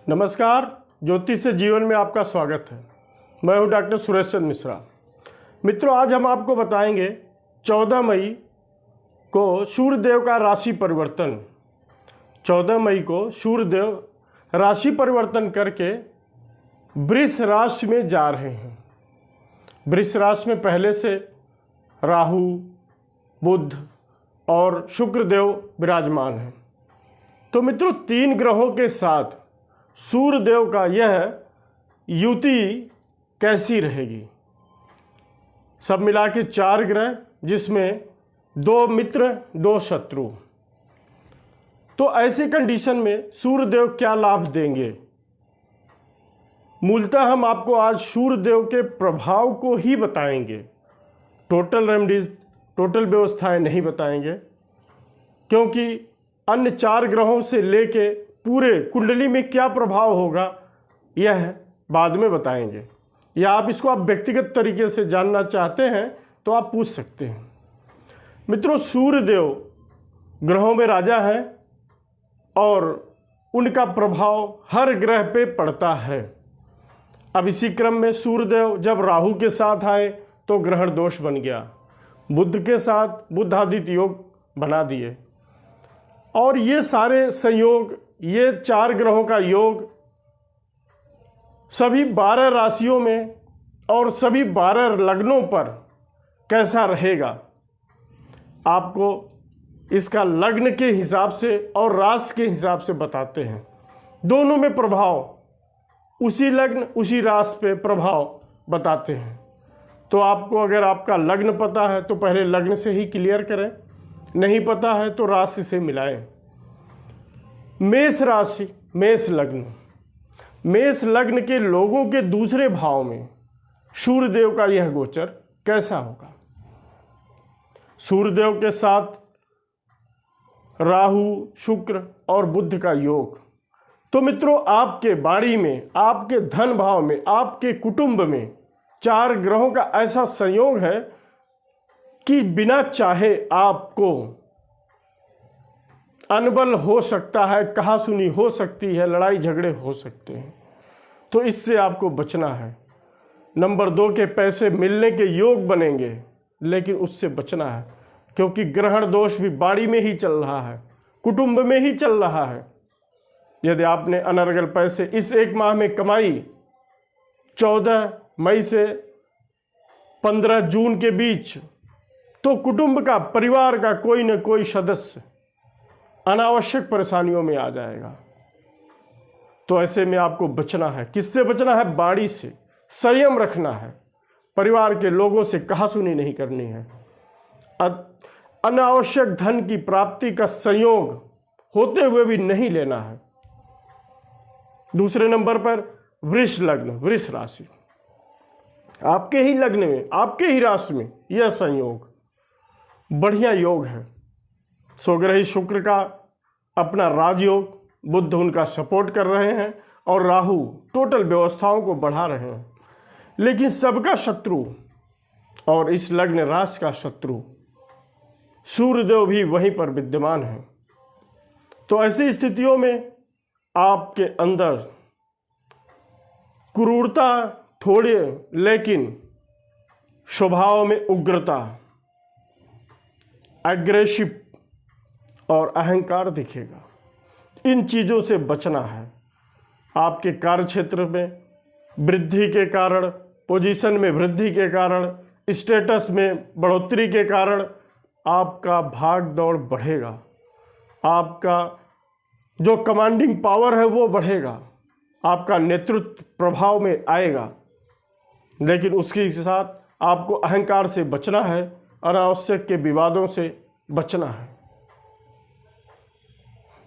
नमस्कार, ज्योतिष से जीवन में आपका स्वागत है। मैं हूं डॉक्टर सुरेश चंद्र मिश्रा। मित्रों, आज हम आपको बताएंगे 14 मई को सूर्यदेव का राशि परिवर्तन। 14 मई को सूर्यदेव राशि परिवर्तन करके वृष राशि में जा रहे हैं। वृष राशि में पहले से राहु, बुध और शुक्रदेव विराजमान हैं। तो मित्रों, 3 ग्रहों के साथ सूर्यदेव का यह युति कैसी रहेगी? सब मिला के 4 ग्रह, जिसमें 2 मित्र 2 शत्रु। तो ऐसी कंडीशन में सूर्यदेव क्या लाभ देंगे? मूलतः हम आपको आज सूर्यदेव के प्रभाव को ही बताएंगे। टोटल रेमेडीज, टोटल व्यवस्थाएं नहीं बताएंगे, क्योंकि अन्य 4 ग्रहों से लेके पूरे कुंडली में क्या प्रभाव होगा यह बाद में बताएंगे। या आप इसको व्यक्तिगत तरीके से जानना चाहते हैं तो आप पूछ सकते हैं। मित्रों, सूर्यदेव ग्रहों में राजा है और उनका प्रभाव हर ग्रह पे पड़ता है। अब इसी क्रम में सूर्यदेव जब राहु के साथ आए तो ग्रहण दोष बन गया। बुध के साथ बुधादित्य योग बना दिए। और ये सारे संयोग, ये 4 ग्रहों का योग सभी 12 राशियों में और सभी 12 लग्नों पर कैसा रहेगा, आपको इसका लग्न के हिसाब से और राशि के हिसाब से बताते हैं। दोनों में प्रभाव, उसी लग्न उसी राशि पे प्रभाव बताते हैं। तो आपको अगर आपका लग्न पता है तो पहले लग्न से ही क्लियर करें, नहीं पता है तो राशि से मिलाएं। मेष राशि, मेष लग्न, मेष लग्न के लोगों के दूसरे भाव में सूर्यदेव का यह गोचर कैसा होगा? सूर्यदेव के साथ राहु, शुक्र और बुध का योग। तो मित्रों, आपके बाड़ी में, आपके धन भाव में, आपके कुटुंब में 4 ग्रहों का ऐसा संयोग है कि बिना चाहे आपको अनबल हो सकता है, कहासुनी हो सकती है, लड़ाई झगड़े हो सकते हैं। तो इससे आपको बचना है। नंबर 2 के पैसे मिलने के योग बनेंगे, लेकिन उससे बचना है, क्योंकि ग्रहण दोष भी बाड़ी में ही चल रहा है, कुटुंब में ही चल रहा है। यदि आपने अनर्गल पैसे इस 1 माह में कमाई, 14 मई से 15 जून के बीच, तो कुटुंब का, परिवार का कोई न कोई सदस्य अनावश्यक परेशानियों में आ जाएगा। तो ऐसे में आपको बचना है। किससे बचना है? बाड़ी से। संयम रखना है, परिवार के लोगों से कहासुनी नहीं करनी है। अनावश्यक धन की प्राप्ति का संयोग होते हुए भी नहीं लेना है। दूसरे नंबर पर वृष लग्न, वृष राशि, आपके ही लग्न में, आपके ही राशि में यह संयोग बढ़िया योग है। स्वग्रही शुक्र का अपना राजयोग, बुध उनका सपोर्ट कर रहे हैं और राहु टोटल व्यवस्थाओं को बढ़ा रहे हैं। लेकिन सबका शत्रु और इस लग्न राशि का शत्रु सूर्यदेव भी वहीं पर विद्यमान है। तो ऐसी स्थितियों में आपके अंदर क्रूरता थोड़ी, लेकिन स्वभाव में उग्रता, एग्रेसिव और अहंकार दिखेगा। इन चीज़ों से बचना है। आपके कार्य क्षेत्र में वृद्धि के कारण, पोजीशन में वृद्धि के कारण, स्टेटस में बढ़ोतरी के कारण आपका भाग दौड़ बढ़ेगा। आपका जो कमांडिंग पावर है वो बढ़ेगा। आपका नेतृत्व प्रभाव में आएगा। लेकिन उसके साथ आपको अहंकार से बचना है, अनावश्यक के विवादों से बचना है।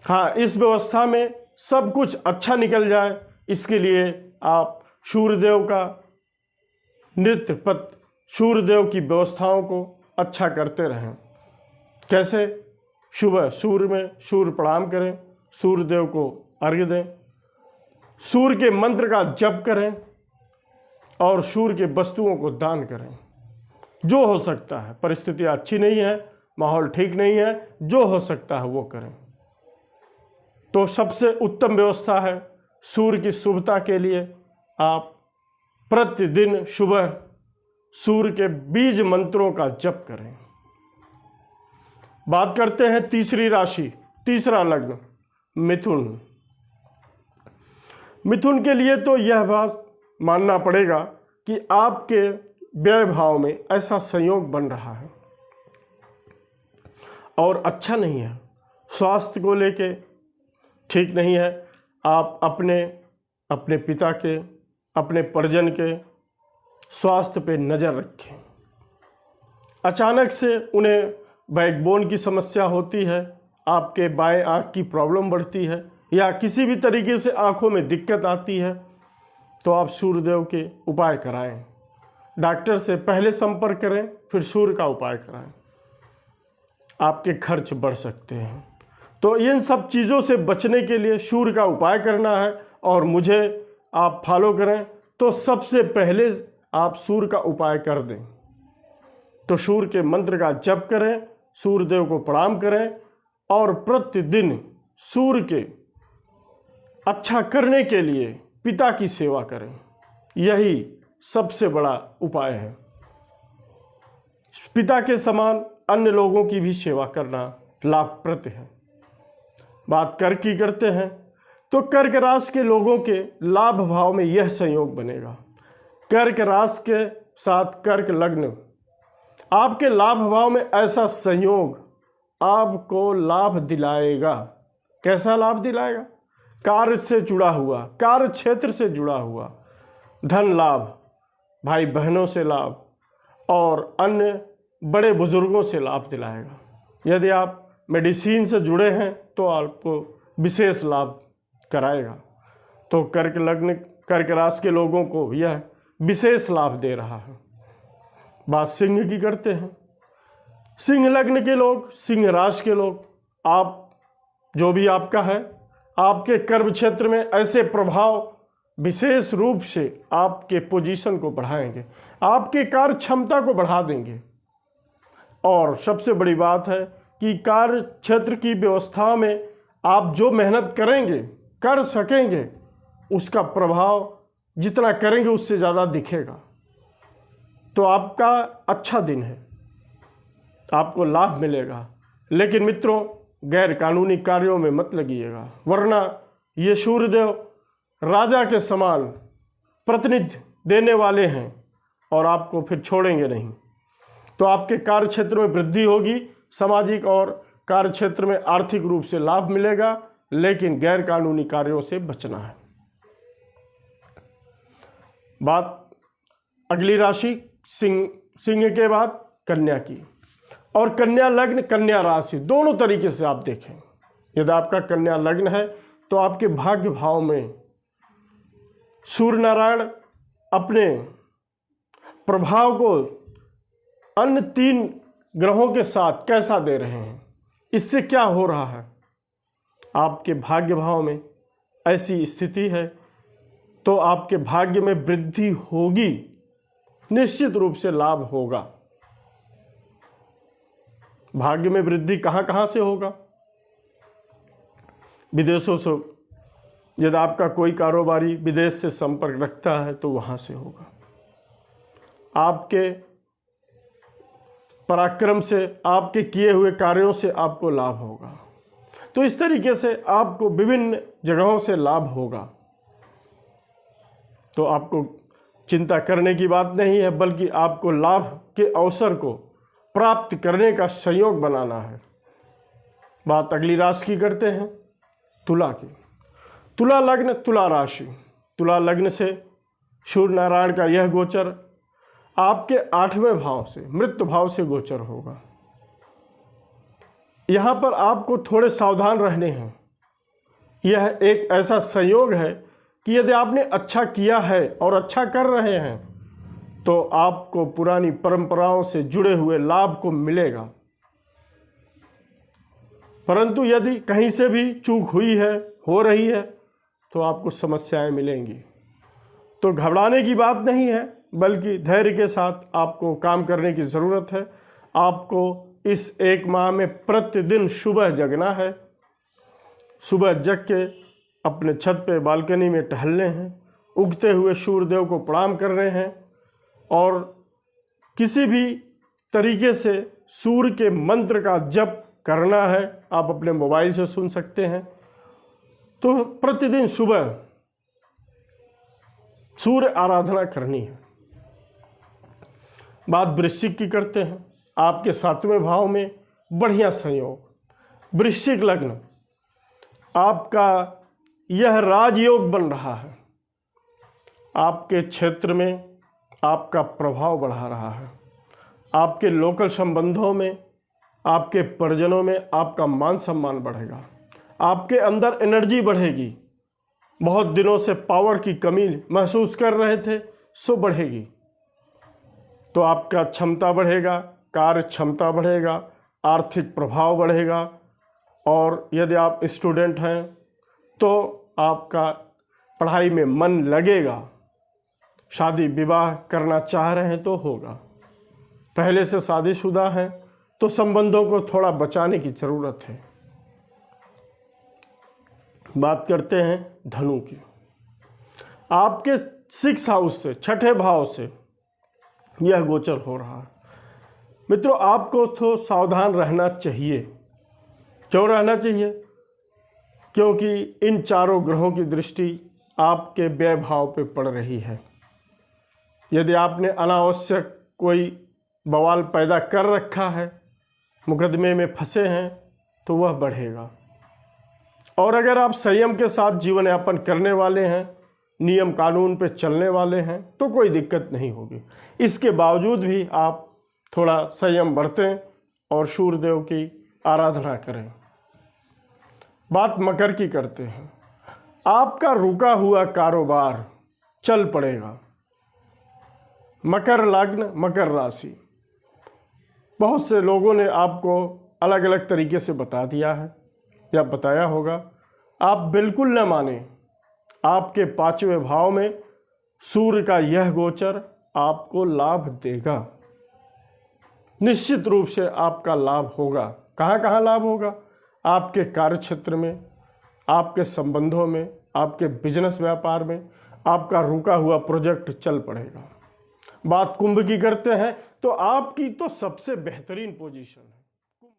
हाँ, इस व्यवस्था में सब कुछ अच्छा निकल जाए, इसके लिए आप सूर्यदेव का नृत्य पथ, सूर्यदेव की व्यवस्थाओं को अच्छा करते रहें। कैसे? सुबह सूर्य में सूर्य प्रणाम करें, सूर्यदेव को अर्घ्य दें, सूर्य के मंत्र का जप करें और सूर्य के वस्तुओं को दान करें। जो हो सकता है, परिस्थितियाँ अच्छी नहीं है, माहौल ठीक नहीं है, जो हो सकता है वो करें। तो सबसे उत्तम व्यवस्था है सूर्य की शुभता के लिए आप प्रतिदिन सुबह सूर्य के बीज मंत्रों का जप करें। बात करते हैं तीसरी राशि, तीसरा लग्न मिथुन। मिथुन के लिए तो यह बात मानना पड़ेगा कि आपके व्यय भाव में ऐसा संयोग बन रहा है और अच्छा नहीं है। स्वास्थ्य को लेके ठीक नहीं है। आप अपने पिता के, अपने परिजन के स्वास्थ्य पे नज़र रखें। अचानक से उन्हें बैकबोन की समस्या होती है, आपके बाएं आँख की प्रॉब्लम बढ़ती है या किसी भी तरीके से आँखों में दिक्कत आती है, तो आप सूर्यदेव के उपाय कराएं। डॉक्टर से पहले संपर्क करें, फिर सूर्य का उपाय कराएं। आपके खर्च बढ़ सकते हैं। तो इन सब चीज़ों से बचने के लिए सूर्य का उपाय करना है और मुझे आप फॉलो करें। तो सबसे पहले आप सूर्य का उपाय कर दें। तो सूर्य के मंत्र का जप करें, सूर्यदेव को प्रणाम करें और प्रतिदिन सूर्य के अच्छा करने के लिए पिता की सेवा करें। यही सबसे बड़ा उपाय है। पिता के समान अन्य लोगों की भी सेवा करना लाभप्रद है। बात कर्क की करते हैं तो कर्क राशि के लोगों के लाभ भाव में यह संयोग बनेगा। कर्क राशि के साथ कर्क लग्न, आपके लाभ भाव में ऐसा संयोग आपको लाभ दिलाएगा। कैसा लाभ दिलाएगा? कार्य से जुड़ा हुआ, कार्य क्षेत्र से जुड़ा हुआ धन लाभ, भाई बहनों से लाभ और अन्य बड़े बुजुर्गों से लाभ दिलाएगा। यदि आप मेडिसिन से जुड़े हैं तो आपको विशेष लाभ कराएगा। तो कर्क लग्न, कर्क राशि के लोगों को यह विशेष लाभ दे रहा है। बात सिंह की करते हैं। सिंह लग्न के लोग, सिंह राशि के लोग, आप जो भी आपका है, आपके कर्म क्षेत्र में ऐसे प्रभाव विशेष रूप से आपके पोजीशन को बढ़ाएंगे, आपके कार्य क्षमता को बढ़ा देंगे। और सबसे बड़ी बात है कि कार्य क्षेत्र की व्यवस्था में आप जो मेहनत करेंगे, कर सकेंगे, उसका प्रभाव जितना करेंगे उससे ज़्यादा दिखेगा। तो आपका अच्छा दिन है, आपको लाभ मिलेगा। लेकिन मित्रों, गैर कानूनी कार्यों में मत लगिएगा, वरना ये सूर्यदेव राजा के समान प्रतिनिधि देने वाले हैं और आपको फिर छोड़ेंगे नहीं। तो आपके कार्य क्षेत्र में वृद्धि होगी, सामाजिक और कार्य क्षेत्र में आर्थिक रूप से लाभ मिलेगा, लेकिन गैर कानूनी कार्यों से बचना है। बात अगली राशि सिंह के बाद कन्या की। और कन्या लग्न, कन्या राशि, दोनों तरीके से आप देखें। यदि आपका कन्या लग्न है तो आपके भाग्य भाव में सूर्य नारायण अपने प्रभाव को अन्य 3 ग्रहों के साथ कैसा दे रहे हैं, इससे क्या हो रहा है? आपके भाग्य भाव में ऐसी स्थिति है तो आपके भाग्य में वृद्धि होगी, निश्चित रूप से लाभ होगा। भाग्य में वृद्धि कहाँ कहाँ से होगा? विदेशों से, यदि आपका कोई कारोबारी विदेश से संपर्क रखता है तो वहाँ से होगा। आपके पराक्रम से, आपके किए हुए कार्यों से आपको लाभ होगा। तो इस तरीके से आपको विभिन्न जगहों से लाभ होगा। तो आपको चिंता करने की बात नहीं है, बल्कि आपको लाभ के अवसर को प्राप्त करने का संयोग बनाना है। बात अगली राशि की करते हैं, तुला की। तुला लग्न, तुला राशि। तुला लग्न से सूर्य नारायण का यह गोचर आपके 8वें भाव से, मृत्यु भाव से गोचर होगा। यहाँ पर आपको थोड़े सावधान रहने हैं। यह एक ऐसा संयोग है कि यदि आपने अच्छा किया है और अच्छा कर रहे हैं तो आपको पुरानी परंपराओं से जुड़े हुए लाभ को मिलेगा। परंतु यदि कहीं से भी चूक हुई है, हो रही है, तो आपको समस्याएं मिलेंगी। तो घबराने की बात नहीं है, बल्कि धैर्य के साथ आपको काम करने की ज़रूरत है। आपको इस 1 माह में प्रतिदिन सुबह जगना है। सुबह जग के अपने छत पे बालकनी में टहलने हैं, उगते हुए सूर्यदेव को प्रणाम कर रहे हैं और किसी भी तरीके से सूर्य के मंत्र का जप करना है, आप अपने मोबाइल से सुन सकते हैं। तो प्रतिदिन सुबह सूर्य आराधना करनी है। बात वृश्चिक की करते हैं। आपके 7वें भाव में बढ़िया संयोग, वृश्चिक लग्न, आपका यह राजयोग बन रहा है। आपके क्षेत्र में आपका प्रभाव बढ़ा रहा है। आपके लोकल संबंधों में, आपके परिजनों में आपका मान सम्मान बढ़ेगा। आपके अंदर एनर्जी बढ़ेगी। बहुत दिनों से पावर की कमी महसूस कर रहे थे, सो बढ़ेगी। तो आपका क्षमता बढ़ेगा, कार्य क्षमता बढ़ेगा, आर्थिक प्रभाव बढ़ेगा। और यदि आप स्टूडेंट हैं तो आपका पढ़ाई में मन लगेगा। शादी विवाह करना चाह रहे हैं तो होगा। पहले से शादीशुदा हैं तो संबंधों को थोड़ा बचाने की ज़रूरत है। बात करते हैं धनु की। आपके 6 हाउस से, 6ठे भाव से यह गोचर हो रहा है। मित्रों, आपको तो सावधान रहना चाहिए। क्यों रहना चाहिए? क्योंकि इन चारों ग्रहों की दृष्टि आपके व्यय भाव पे पड़ रही है। यदि आपने अनावश्यक कोई बवाल पैदा कर रखा है, मुकदमे में फंसे हैं, तो वह बढ़ेगा। और अगर आप संयम के साथ जीवन यापन करने वाले हैं, नियम कानून पे चलने वाले हैं, तो कोई दिक्कत नहीं होगी। इसके बावजूद भी आप थोड़ा संयम बरतें और सूर्यदेव की आराधना करें। बात मकर की करते हैं। आपका रुका हुआ कारोबार चल पड़ेगा। मकर लग्न, मकर राशि, बहुत से लोगों ने आपको अलग अलग तरीके से बता दिया है या बताया होगा। आप बिल्कुल न माने। आपके 5वें भाव में सूर्य का यह गोचर आपको लाभ देगा। निश्चित रूप से आपका लाभ होगा। कहाँ कहाँ लाभ होगा? आपके कार्य क्षेत्र में, आपके संबंधों में, आपके बिजनेस व्यापार में आपका रुका हुआ प्रोजेक्ट चल पड़ेगा। बात कुंभ की करते हैं तो आपकी तो सबसे बेहतरीन पोजीशन है।